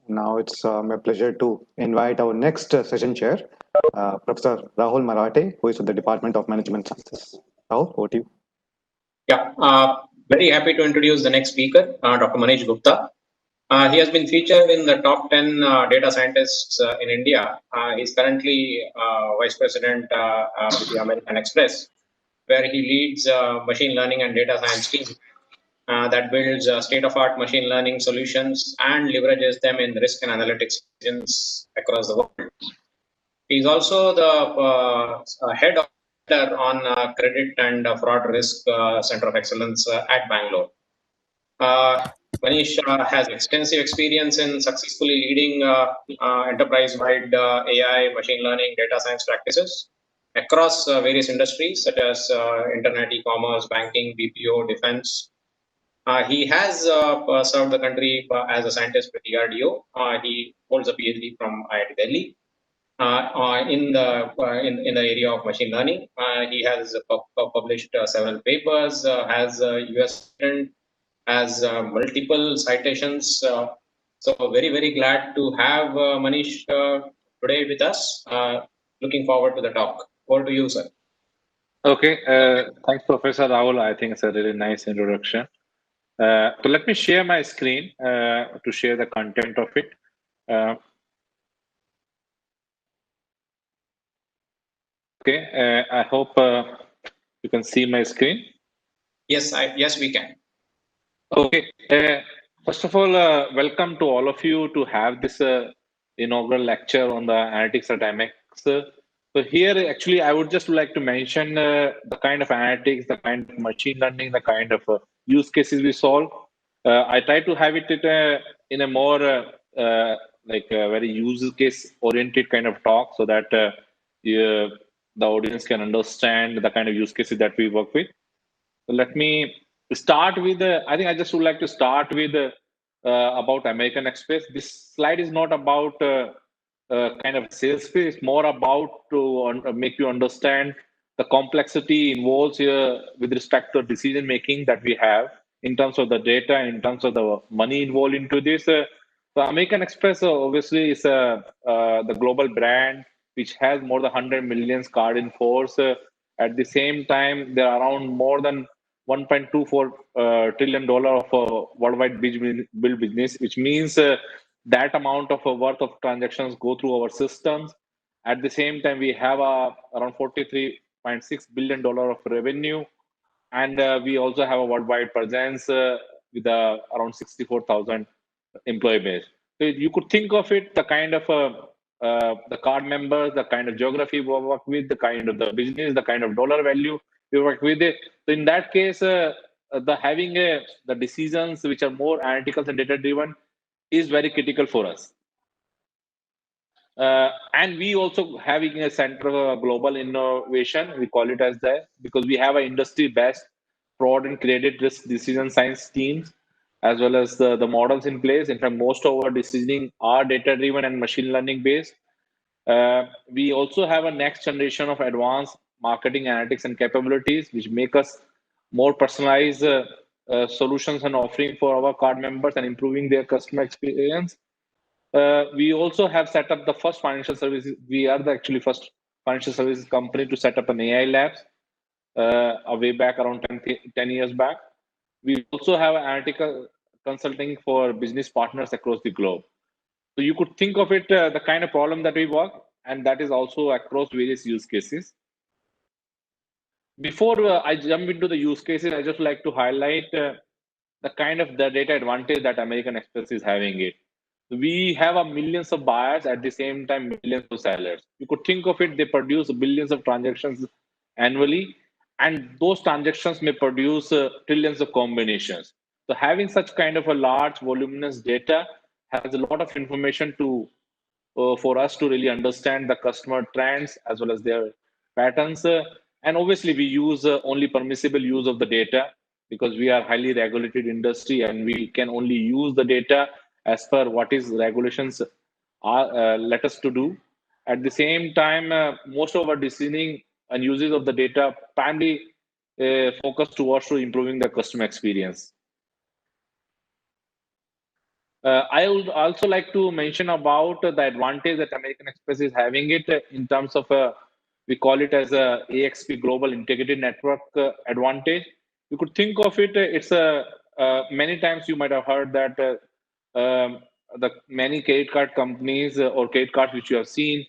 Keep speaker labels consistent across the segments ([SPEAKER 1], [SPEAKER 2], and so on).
[SPEAKER 1] Now it's my pleasure to invite our next session chair, Professor Rahul Marathe, who is with the Department of Management Sciences. Rahul, over to you.
[SPEAKER 2] Yeah, very happy to introduce the next speaker, Dr. Manish Gupta. He has been featured in the top 10 data scientists in India. He's currently Vice President with the American Express, where he leads machine learning and data science team that builds state-of-art machine learning solutions and leverages them in risk and analytics engines across the world. He's also the head of on credit and fraud risk center of excellence at Bangalore. Manish has extensive experience in successfully leading enterprise-wide AI, machine learning, data science practices across various industries such as internet, e-commerce, banking, BPO, defense. He has served the country as a scientist with DRDO. He holds a PhD from IIT Delhi in the area of machine learning. He has published several papers, has US patent, has multiple citations. So very glad to have Manish today with us. Looking forward to the talk. Over to you, sir.
[SPEAKER 3] Okay, thanks, Professor Rahul. I think it's a really nice introduction. So let me share my screen to share the content of it. Okay, I hope you can see my screen.
[SPEAKER 2] Yes, yes, we can.
[SPEAKER 3] Okay, first of all, welcome to all of you to have this inaugural lecture on the analytics at MX. So here, actually, I would just like to mention the kind of analytics, the kind of machine learning, the kind of use cases we solve. I try to have it in a more like a very use case oriented kind of talk, so that the audience can understand the kind of use cases that we work with. So let me start with. I think I just would like to start with about American Express. This slide is not about kind of sales pitch. It's more about to make you understand the complexity involved here with respect to decision making that we have in terms of the data, in terms of the money involved into this. So American Express obviously is the global brand which has more than 100 million card in force. At the same time, there are around more than $1.24 trillion of worldwide bill business, which means that amount of worth of transactions go through our systems. At the same time, we have around $43.6 billion of revenue, and we also have a worldwide presence with around 64,000 employee base. So you could think of it the kind of the card members, the kind of geography we work with, the kind of the business, the kind of dollar value we work with it. So in that case, the having the decisions which are more analytical and data driven is very critical for us. And we also having a center of global innovation, we call it as that, because we have an industry best fraud and credit risk decision science teams, as well as the models in place. In fact, most of our decisioning are data driven and machine learning based. We also have a next generation of advanced marketing analytics and capabilities, which make us more personalized solutions and offering for our card members and improving their customer experience. We also have set up the first financial services. We are the actually first financial services company to set up an AI labs way back around 10 years back. We also have analytical consulting for business partners across the globe. So you could think of it the kind of problem that we work, and that is also across various use cases. Before I jump into the use cases, I just like to highlight the kind of the data advantage that American Express is having it. We have a millions of buyers at the same time millions of sellers. You could think of it, they produce billions of transactions annually, and those transactions may produce trillions of combinations. So having such kind of a large voluminous data has a lot of information to for us to really understand the customer trends as well as their patterns. And obviously we use only permissible use of the data, because we are highly regulated industry and we can only use the data as per what is regulations are let us to do. At the same time, most of our decisioning and uses of the data primarily focus towards to improving the customer experience. I would also like to mention about the advantage that American Express is having it in terms of we call it as a AXP Global Integrated Network advantage. You could think of it. It's a many times you might have heard that the many credit card companies or credit cards which you have seen,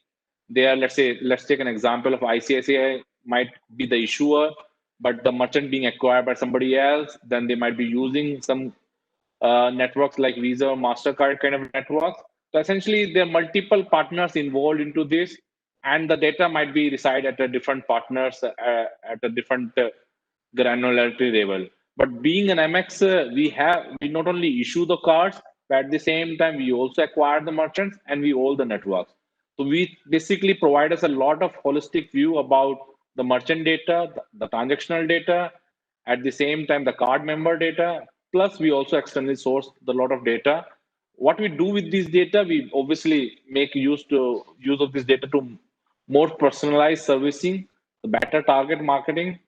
[SPEAKER 3] they are, let's take an example of ICICI might be the issuer, but the merchant being acquired by somebody else. Then they might be using some networks like Visa or MasterCard kind of networks. So essentially, there are multiple partners involved into this, and the data might be reside at a different partners at a different granularity level. But being an MX, we not only issue the cards, but at the same time we also acquire the merchants and we own the networks. So we basically provide us a lot of holistic view about the merchant data, the transactional data, at the same time the card member data. Plus, we also externally source a lot of data. What we do with this data, we obviously make use of this data to more personalized servicing, better target marketing,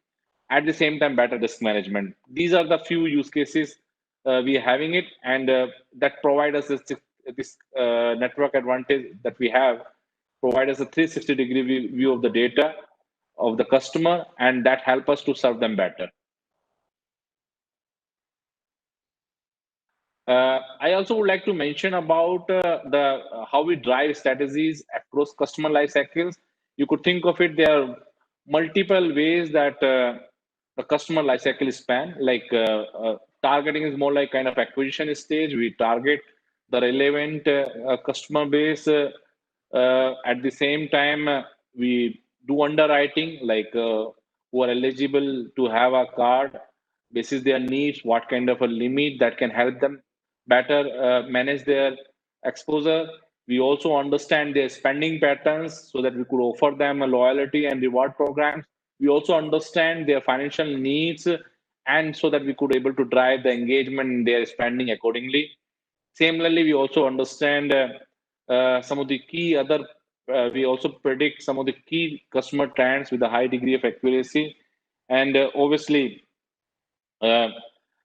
[SPEAKER 3] at the same time better risk management. These are the few use cases we are having it, and that provide us this network advantage that we have, provide us a 360-degree view of the data of the customer, and that help us to serve them better. I also would like to mention about how we drive strategies across customer life cycles. You could think of it, there are multiple ways that the customer life cycle is spanned. Like targeting is more like kind of acquisition stage. We target the relevant customer base. At the same time, we do underwriting, like who are eligible to have a card, basis their needs, what kind of a limit that can help them better manage their exposure. We also understand their spending patterns so that we could offer them a loyalty and reward programs. We also understand their financial needs, and so that we could able to drive the engagement in their spending accordingly. Similarly, we also understand some of the key other, we also predict some of the key customer trends with a high degree of accuracy. And obviously,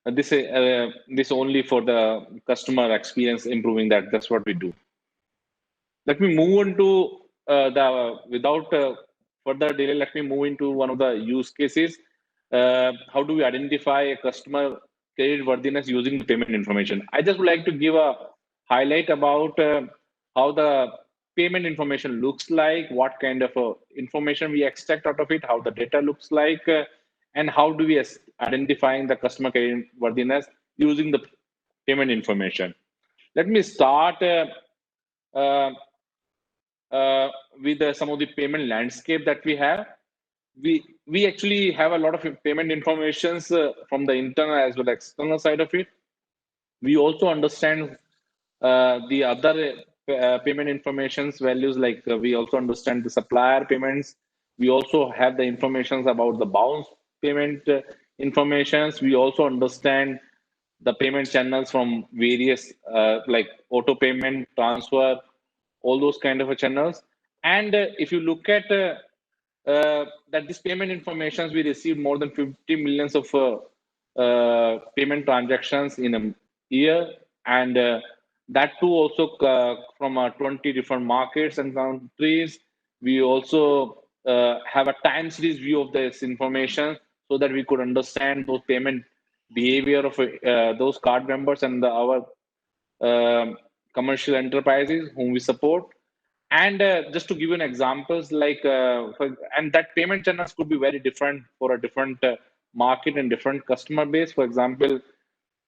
[SPEAKER 3] this only for the customer experience improving that. That's what we do. Let me move on to without further delay, let me move into one of the use cases. How do we identify a customer credit worthiness using the payment information? I just would like to give a highlight about how the payment information looks like, what kind of information we extract out of it, how the data looks like, and how do we identifying the customer credit worthiness using the payment information. Let me start with some of the payment landscape that we have. We actually have a lot of payment informations from the internal as well as external side of it. We also understand the other payment informations values, like we also understand the supplier payments. We also have the informations about the bounce payment informations. We also understand the payment channels from various like auto payment, transfer, all those kind of channels. And if you look at that this payment informations, we received more than 50 millions of payment transactions in a year, and that too also from 20 different markets and countries. We also have a time series view of this information so that we could understand those payment behavior of those card members and our commercial enterprises whom we support. And just to give you an examples, like and that payment channels could be very different for a different market and different customer base. For example,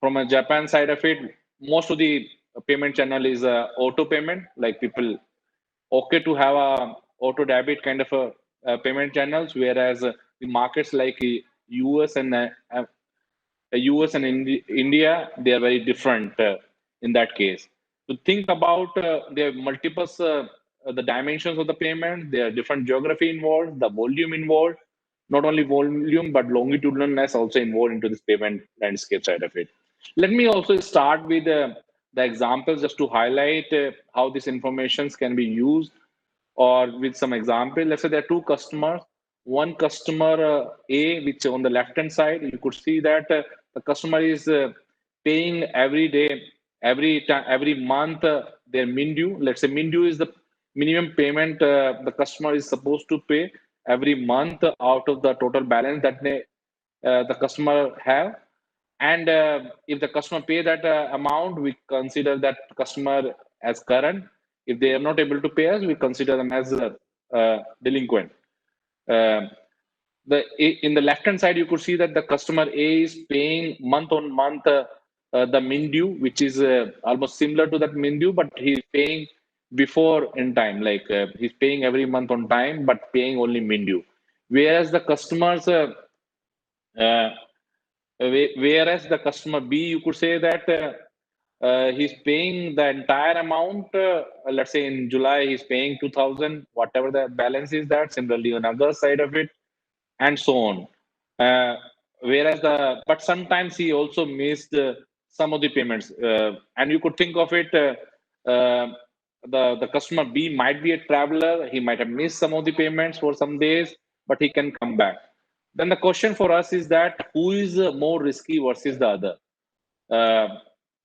[SPEAKER 3] from a Japan side of it, most of the payment channel is auto payment, like people okay to have a auto debit kind of a payment channels, whereas the markets like US and India, they are very different in that case. To think about there are multiple the dimensions of the payment, there are different geography involved, the volume involved, not only volume but longitudinalness also involved into this payment landscape side of it. Let me also start with the examples just to highlight how these informations can be used, or with some example. Let's say there are two customers. One customer A, which on the left hand side, you could see that the customer is paying every day every month their min due. Let's say min due is the minimum payment the customer is supposed to pay every month out of the total balance that the customer have. And if the customer pay that amount, we consider that customer as current. If they are not able to pay us, we consider them as delinquent. Um in the left hand side, you could see that the customer A is paying month on month the min due, which is almost similar to that min due, but he's paying before in time, like he's paying every month on time, but paying only min due. Whereas the customers, uh, whereas the customer B, you could say that he's paying the entire amount. Let's say in July, he's paying 2,000, whatever the balance is that. Similarly, on the other side of it, and so on. Whereas but sometimes he also missed some of the payments, and you could think of it. The customer B might be a traveler. He might have missed some of the payments for some days, but he can come back. Then the question for us is that who is more risky versus the other?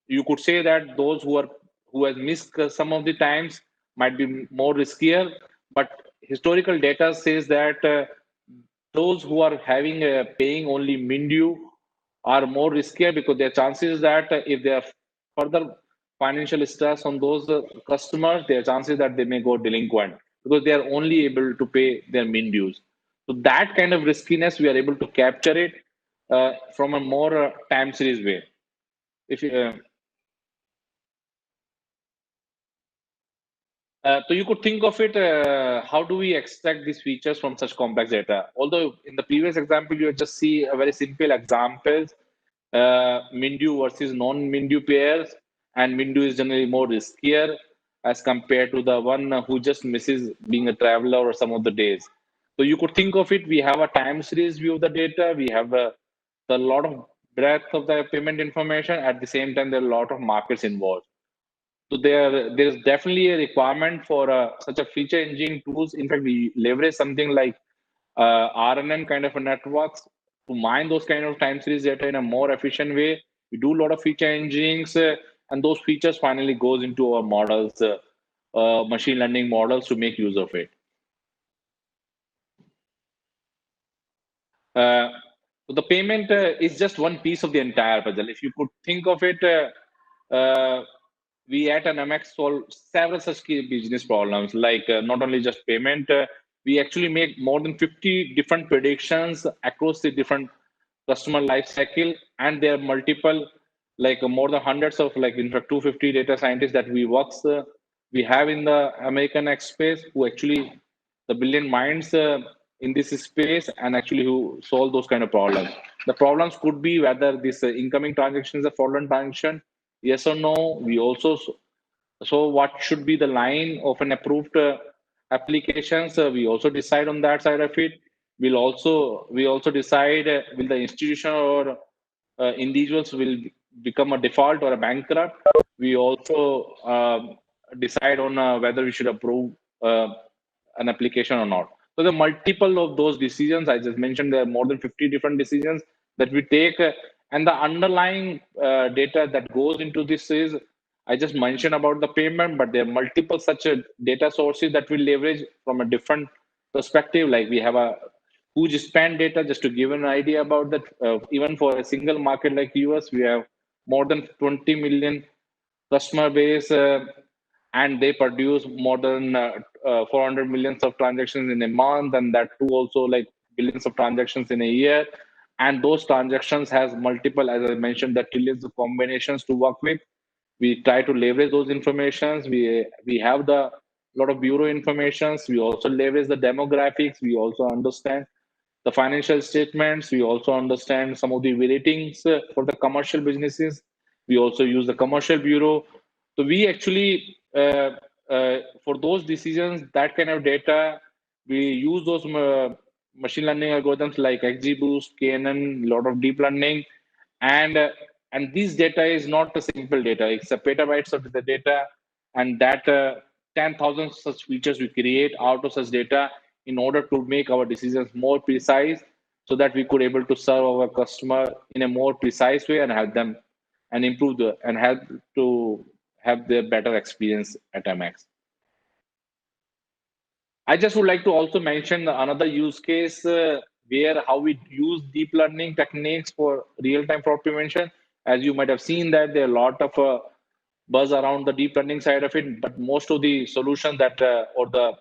[SPEAKER 3] You could say that those who has missed some of the times might be more riskier, but historical data says that those who are having paying only min due are more riskier, because their chances that if there are further financial stress on those customers, their chances that they may go delinquent because they are only able to pay their min dues. So that kind of riskiness we are able to capture it from a more time series way. If so you could think of it, how do we extract these features from such complex data? Although in the previous example, you just see a very simple examples, min due versus non-min due pairs, and min due is generally more riskier as compared to the one who just misses being a traveler or some of the days. So you could think of it, we have a time series view of the data, we have the lot of breadth of the payment information, at the same time, there are a lot of markets involved. So there is definitely a requirement for such a feature engineering tools. In fact, we leverage something like RNN kind of a networks to mine those kind of time series data in a more efficient way. We do a lot of feature engineering, and those features finally goes into our models, machine learning models to make use of it. So the payment is just one piece of the entire puzzle. If you could think of it, we at NMX solve several such key business problems, like not only just payment, we actually make more than 50 different predictions across the different customer life cycle, and there are multiple, like more than hundreds of, like in fact 250 data scientists that we have in the American X space, who actually the brilliant minds in this space, and actually who solve those kind of problems. The problems could be whether this incoming transaction is a fraudulent transaction, yes or no. We also so what should be the line of an approved applications, we also decide on that side of it. We also decide will the institution or individuals will become a default or a bankrupt. We also decide on whether we should approve an application or not. So the multiple of those decisions I just mentioned, there are more than 50 different decisions that we take, and the underlying data that goes into this is, I just mentioned about the payment, but there are multiple such data sources that we leverage from a different perspective. Like we have a huge spend data, just to give an idea about that. Even for a single market like US, we have more than 20 million customer base, and they produce more than 400 millions of transactions in a month, and that too also like billions of transactions in a year. And those transactions has multiple, as I mentioned, the trillions of combinations to work with. We try to leverage those informations. We have the lot of bureau informations. We also leverage the demographics. We also understand the financial statements. We also understand some of the ratings for the commercial businesses. We also use the commercial bureau. So we actually, for those decisions, that kind of data, we use those machine learning algorithms like XGBoost, KNN, a lot of deep learning, and this data is not a simple data. It's a petabytes of the data, and that 10,000 such features we create out of such data in order to make our decisions more precise, so that we could able to serve our customer in a more precise way and help them and improve and help to have their better experience at MX. I just would like to also mention another use case where how we use deep learning techniques for real-time fraud prevention. As you might have seen that there are a lot of buzz around the deep learning side of it, but most of the solutions that or the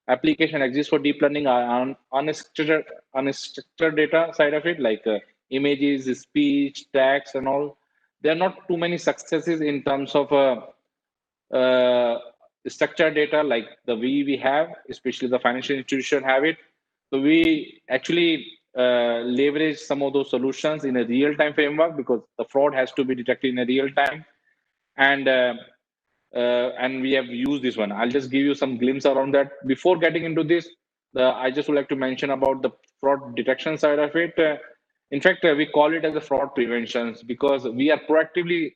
[SPEAKER 3] application exists for deep learning are on unstructured data side of it, like images, speech, text, and all. There are not too many successes in terms of uh, structured data like the way we have, especially the financial institution have it. So we actually leverage some of those solutions in a real-time framework because the fraud has to be detected in a real time, and we have used this one. I'll just give you some glimpse around that. Before getting into this, I just would like to mention about the fraud detection side of it. In fact, we call it as a fraud prevention because we are proactively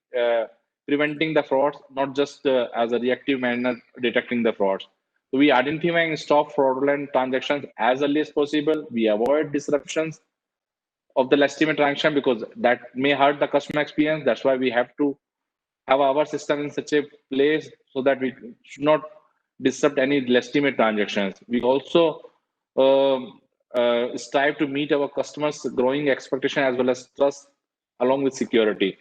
[SPEAKER 3] preventing the frauds, not just as a reactive manner detecting the frauds. So we identify and stop fraudulent transactions as early as possible. We avoid disruptions of the legitimate transaction because that may hurt the customer experience. That's why we have to have our system in such a place so that we should not disrupt any legitimate transactions. We also strive to meet our customers' growing expectation as well as trust along with security.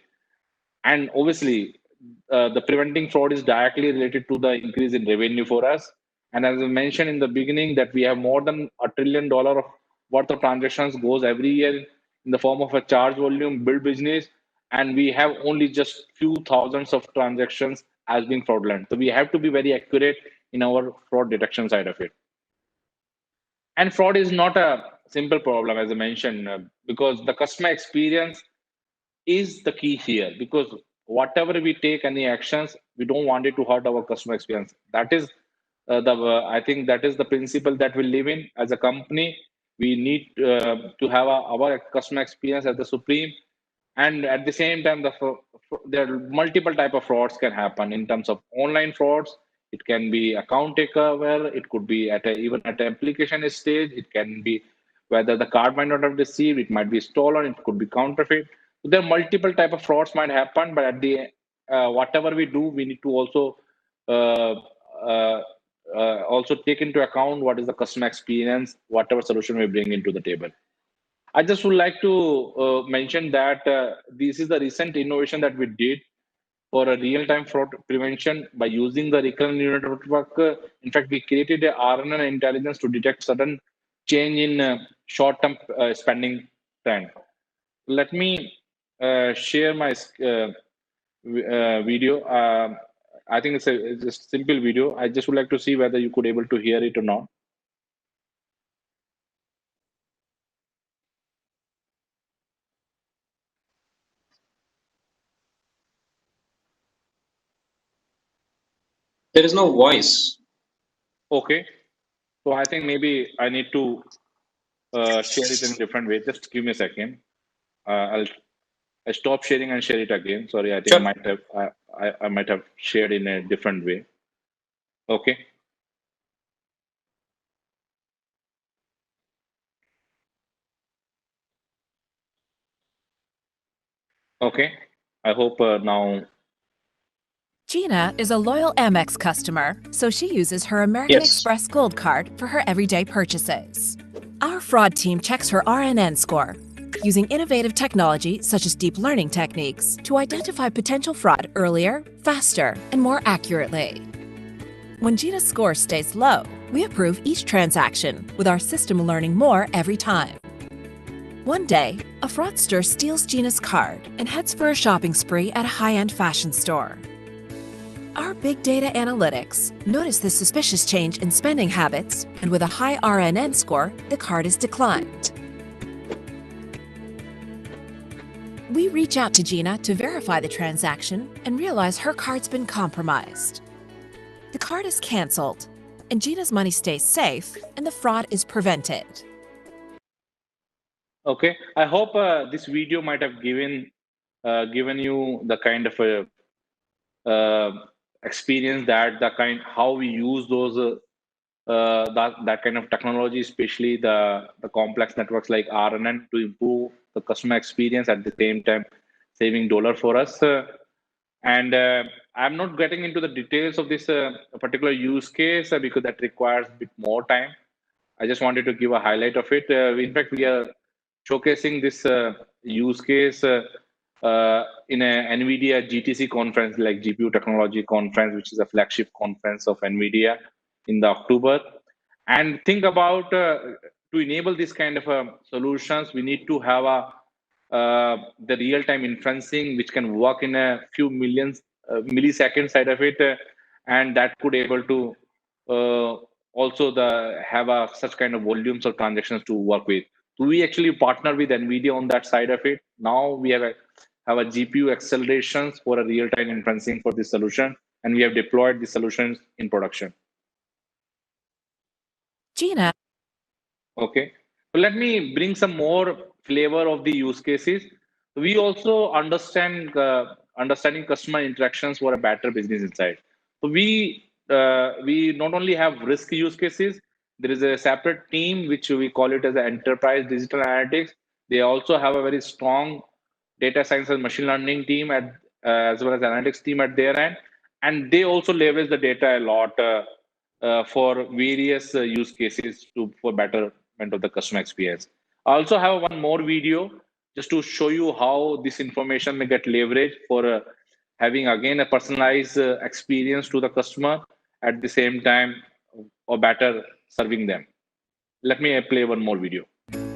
[SPEAKER 3] And obviously, the preventing fraud is directly related to the increase in revenue for us. And as I mentioned in the beginning, that we have more than $1 trillion of worth of transactions goes every year in the form of a charge volume, build business, and we have only just few thousands of transactions as being fraudulent. So we have to be very accurate in our fraud detection side of it. And fraud is not a simple problem, as I mentioned, because the customer experience is the key here. Because whatever we take any actions, we don't want it to hurt our customer experience. That is I think that is the principle that we live in as a company. We need to have our customer experience as the supreme, and at the same time, there are multiple type of frauds can happen in terms of online frauds. It can be account takeover. It could be even at the application stage. It can be whether the card might not have received. It might be stolen. It could be counterfeit. So there are multiple type of frauds might happen, but at the whatever we do, we need to uh, uh, also take into account what is the customer experience, whatever solution we bring into the table. I just would like to mention that this is the recent innovation that we did for a real-time fraud prevention by using the recurrent neural network. In fact, we created a RNN intelligence to detect sudden change in short-term spending trend. Let me share my video. I think it's a simple video. I just would like to see whether you could able to hear it or not.
[SPEAKER 2] There is no voice.
[SPEAKER 3] Okay. So I think maybe I need to share it in a different way. Just give me a second. I'll stop sharing and share it again. Sorry, I think
[SPEAKER 2] Sure.
[SPEAKER 3] might have I might have shared in a different way. Okay. Okay. I hope now.
[SPEAKER 4] Gina is a loyal Amex customer, so she uses her American
[SPEAKER 2] Yes.
[SPEAKER 4] Express Gold Card for her everyday purchases. Our fraud team checks her RNN score using innovative technology such as deep learning techniques to identify potential fraud earlier, faster, and more accurately. When Gina's score stays low, we approve each transaction with our system learning more every time. One day, a fraudster steals Gina's card and heads for a shopping spree at a high-end fashion store. Our big data analytics notice the suspicious change in spending habits, and with a high RNN score, the card is declined. We reach out to Gina to verify the transaction and realize her card's been compromised. The card is canceled, and Gina's money stays safe, and the fraud is prevented.
[SPEAKER 3] Okay. I hope this video might have given you the kind of a experience that how we use those that kind of technology, especially the complex networks like RNN, to improve the customer experience, at the same time saving dollar for us. And I'm not getting into the details of this particular use case because that requires a bit more time. I just wanted to give a highlight of it. In fact, we are showcasing this use case in a NVIDIA GTC conference, like GPU Technology Conference, which is a flagship conference of NVIDIA in the October. And think about to enable this kind of solutions, we need to have the real-time inferencing, which can work in a few millions milliseconds side of it, and that could able to also have such kind of volumes of transactions to work with. So we actually partner with NVIDIA on that side of it. Now we have a GPU accelerations for a real-time inferencing for this solution, and we have deployed the solutions in production.
[SPEAKER 4] Gina.
[SPEAKER 3] Okay, so let me bring some more flavor of the use cases. We also understanding customer interactions for a better business insight. So we not only have risk use cases, there is a separate team which we call it as an enterprise digital analytics. They also have a very strong data science and machine learning team as well as analytics team at their end, and they also leverage the data a lot for various use cases for betterment of the customer experience. I also have one more video just to show you how this information may get leveraged for having again a personalized experience to the customer at the same time or better serving them. Let me play one more video.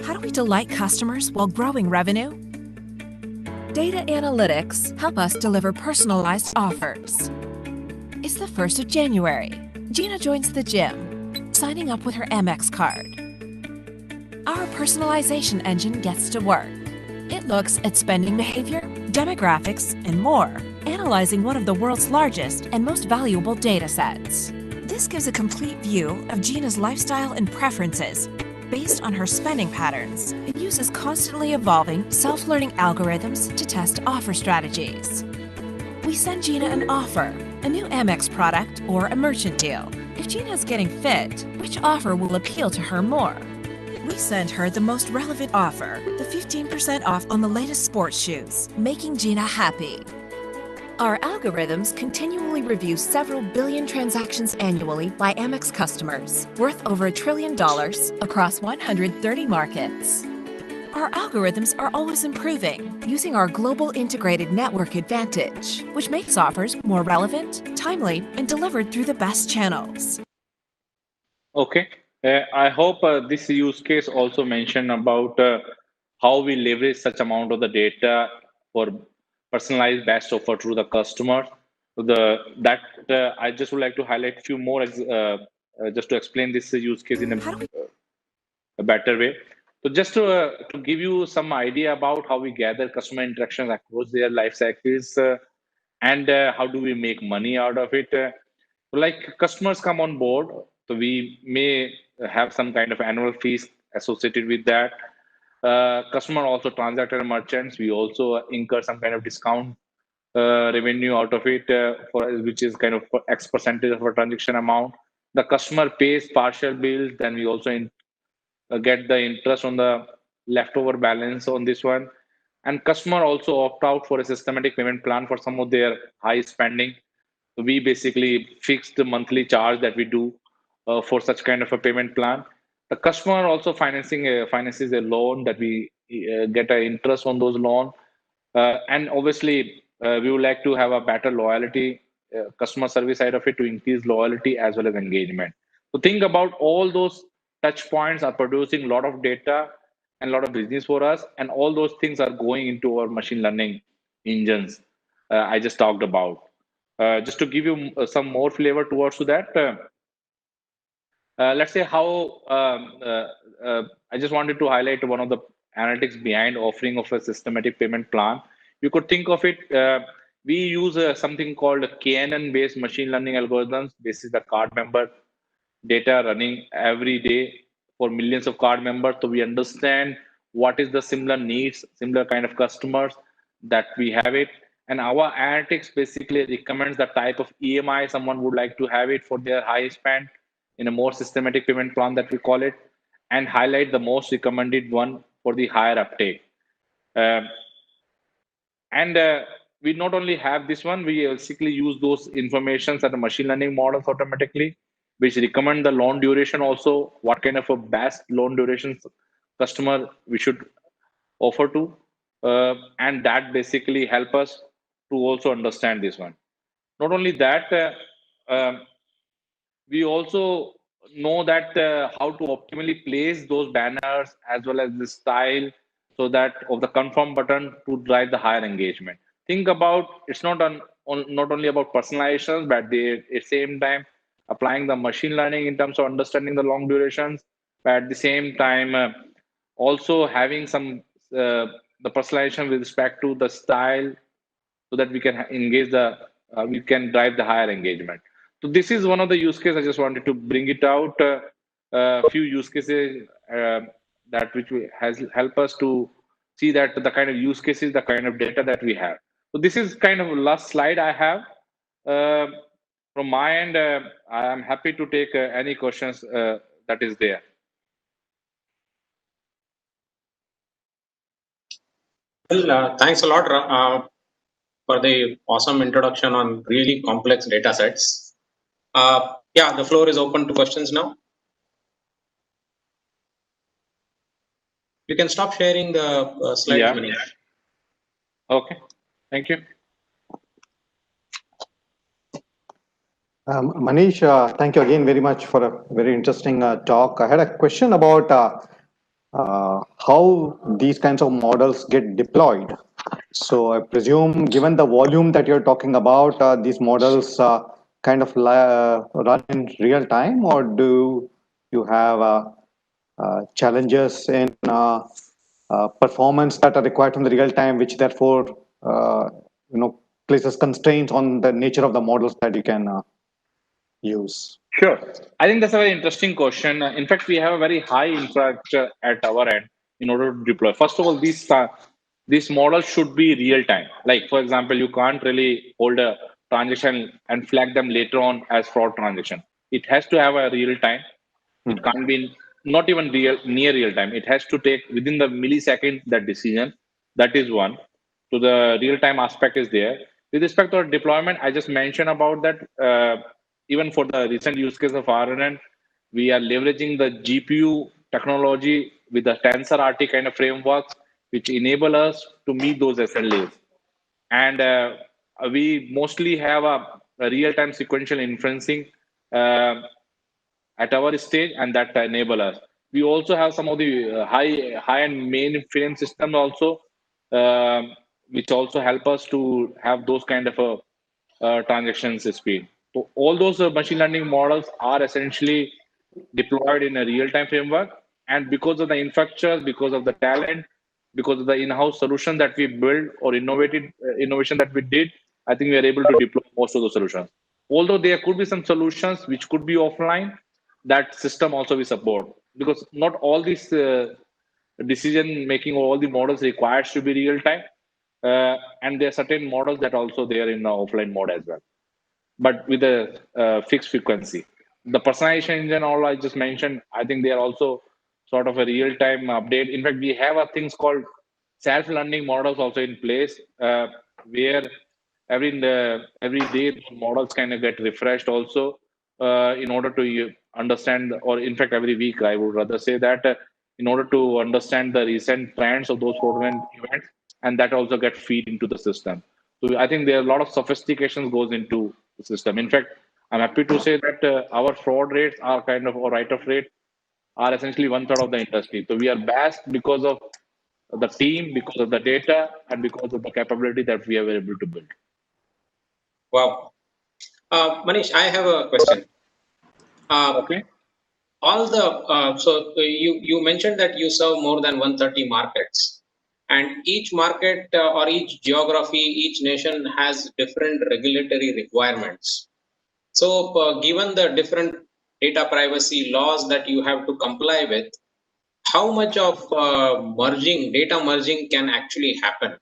[SPEAKER 4] How do we delight customers while growing revenue? Data analytics help us deliver personalized offers. It's the 1st of January. Gina joins the gym, signing up with her Amex card. Our personalization engine gets to work. It looks at spending behavior, demographics, and more, analyzing one of the world's largest and most valuable data sets. This gives a complete view of Gina's lifestyle and preferences based on her spending patterns. It uses constantly evolving self-learning algorithms to test offer strategies. We send Gina an offer, a new Amex product, or a merchant deal. If Gina's getting fit, which offer will appeal to her more? We send her the most relevant offer, the 15% off on the latest sports shoes, making Gina happy. Our algorithms continually review several billion transactions annually by Amex customers, worth over $1 trillion across 130 markets. Our algorithms are always improving, using our global integrated network advantage, which makes offers more relevant, timely, and delivered through the best channels.
[SPEAKER 3] Okay, I hope this use case also mentioned about how we leverage such amount of the data for personalized best offer to the customer. I just would like to highlight a few more just to explain this use case in a better way. So just to give you some idea about how we gather customer interactions across their life cycles and how do we make money out of it. Like customers come on board, so we may have some kind of annual fees associated with that. Customer also transact at merchants. We also incur some kind of discount revenue out of it, which is kind of X percentage of a transaction amount. The customer pays partial bills, then we also get the interest on the leftover balance on this one. And customer also opt out for a systematic payment plan for some of their high spending. So we basically fix the monthly charge that we do for such kind of a payment plan. The customer also finances a loan that we get an interest on those loan. And obviously, we would like to have a better loyalty customer service side of it to increase loyalty as well as engagement. So think about all those touch points are producing a lot of data and a lot of business for us, and all those things are going into our machine learning engines I just talked about. Just to give you some more flavor towards that, let's say how I just wanted to highlight one of the analytics behind offering of a systematic payment plan. You could think of it, we use something called KNN-based machine learning algorithms. This is the card member data running every day for millions of card members. So we understand what is the similar needs, similar kind of customers that we have it. And our analytics basically recommends the type of EMI someone would like to have it for their high spend in a more systematic payment plan that we call it, and highlight the most recommended one for the higher uptake. And we not only have this one, we basically use those informations and the machine learning models automatically, which recommend the loan duration also, what kind of a best loan duration customer we should offer to. And that basically help us to also understand this one. Not only that, we also know that how to optimally place those banners as well as the style so that of the confirm button to drive the higher engagement. Think about it's not only about personalization, but at the same time applying the machine learning in terms of understanding the long durations, but at the same time also having some the personalization with respect to the style so that we can engage the we can drive the higher engagement. So this is one of the use cases I just wanted to bring it out. Few use cases that which has help us to see that the kind of use cases, the kind of data that we have. So this is kind of last slide I have. From my end, I am happy to take any questions that is there.
[SPEAKER 2] Well, thanks a lot for the awesome introduction on really complex data sets. Yeah, the floor is open to questions now. You can stop sharing the slides,
[SPEAKER 3] Yeah.
[SPEAKER 2] Manish.
[SPEAKER 3] Okay, thank you.
[SPEAKER 1] Manish, thank you again very much for a very interesting talk. I had a question about how these kinds of models get deployed. So I presume, given the volume that you're talking about, these models kind of run in real time, or do you have challenges in performance that are required from the real time, which therefore places constraints on the nature of the models that you can use?
[SPEAKER 3] Sure. I think that's a very interesting question. In fact, we have a very high infrastructure at our end in order to deploy. First of all, these models should be real time. Like, for example, you can't really hold a transaction and flag them later on as fraud transaction. It has to have a real time. It can't be not even near real time. It has to take within the millisecond that decision. That is one. So the real time aspect is there. With respect to our deployment, I just mentioned about that. Even for the recent use case of RNN, we are leveraging the GPU technology with the TensorRT kind of frameworks, which enable us to meet those SLAs. And we mostly have a real-time sequential inferencing at our stage, and that enable us. We also have some of the high-end mainframe systems also, which also help us to have those kind of transactions speed. So all those machine learning models are essentially deployed in a real-time framework, and because of the infrastructure, because of the talent, because of the in-house solution that we built or innovation that we did, I think we are able to deploy most of those solutions. Although there could be some solutions which could be offline, that system also we support, because not all these decision making or all the models requires to be real time, and there are certain models that also there in the offline mode as well, but with a fixed frequency. The personalization engine, all I just mentioned, I think they are also sort of a real time update. In fact, we have a things called self-learning models also in place, where every day models kind of get refreshed also in order to understand, or in fact every week I would rather say that, in order to understand the recent trends of those fraudulent events, and that also get feed into the system. So I think there are a lot of sophistication goes into the system. In fact, I'm happy to say that our fraud rates are kind of, or write-off rate are essentially 1/3 of the industry. So we are best because of the team, because of the data, and because of the capability that we are able to build.
[SPEAKER 2] Wow. Manish, I have a question.
[SPEAKER 3] Okay.
[SPEAKER 2] All the so you mentioned that you serve more than 130 markets, and each market or each geography, each nation has different regulatory requirements. So given the different data privacy laws that you have to comply with, how much of data merging can actually happen?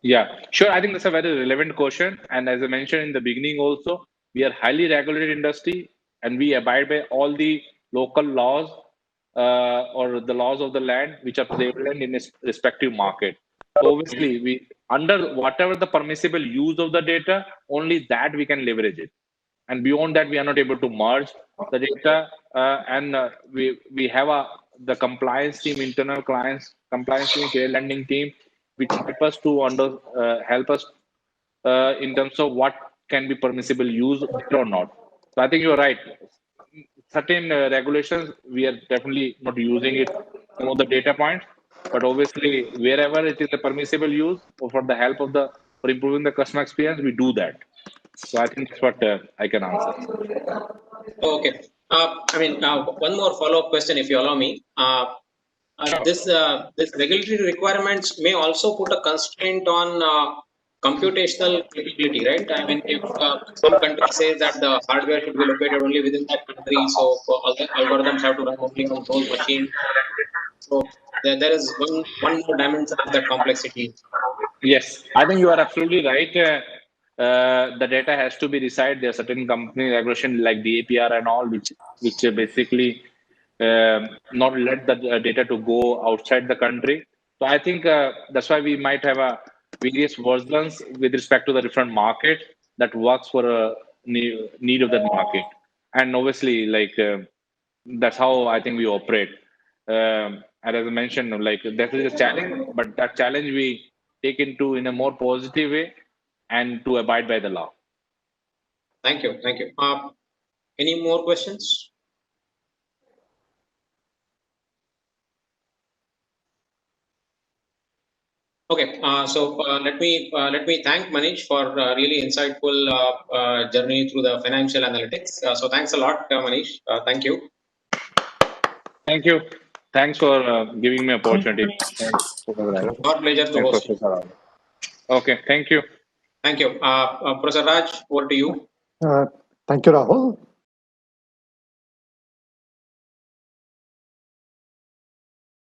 [SPEAKER 3] Yeah, sure. I think that's a very relevant question. And as I mentioned in the beginning also, we are highly regulated industry, and we abide by all the local laws or the laws of the land which are prevalent in its respective market. Obviously, we under whatever the permissible use of the data, only that we can leverage it. And beyond that, we are not able to merge the data. And we have the compliance team, internal clients compliance team, fair lending team, which help us to help us in terms of what can be permissible use or not. So I think you're right. Certain regulations, we are definitely not using it, some of the data points, but obviously wherever it is a permissible use or for the help of for improving the customer experience, we do that. So I think that's what I can answer.
[SPEAKER 2] Okay. One more follow-up question, if you allow me. This regulatory requirements may also put a constraint on computational capability, right? I mean, if some country says that the hardware should be located only within that country, so all the algorithms have to run only on those machines. So there is one more dimension of that complexity.
[SPEAKER 3] Yes, I think you are absolutely right. The data has to be reside. There are certain company regulation like the APR and all, which basically not let the data to go outside the country. So I think that's why we might have various versions with respect to the different market that works for a need of that market. And obviously, that's how I think we operate. And as I mentioned, that is a challenge, but that challenge we take into in a more positive way and to abide by the law.
[SPEAKER 2] Thank you. Any more questions? Okay, so let me thank Manish for really insightful journey through the financial analytics. So thanks a lot, Manish. Thank you.
[SPEAKER 3] Thank you. Thanks for giving me opportunity.
[SPEAKER 2] Our pleasure to host you.
[SPEAKER 3] Okay, thank you.
[SPEAKER 2] Thank you. Professor Raj, over to you.
[SPEAKER 1] Thank you, Rahul.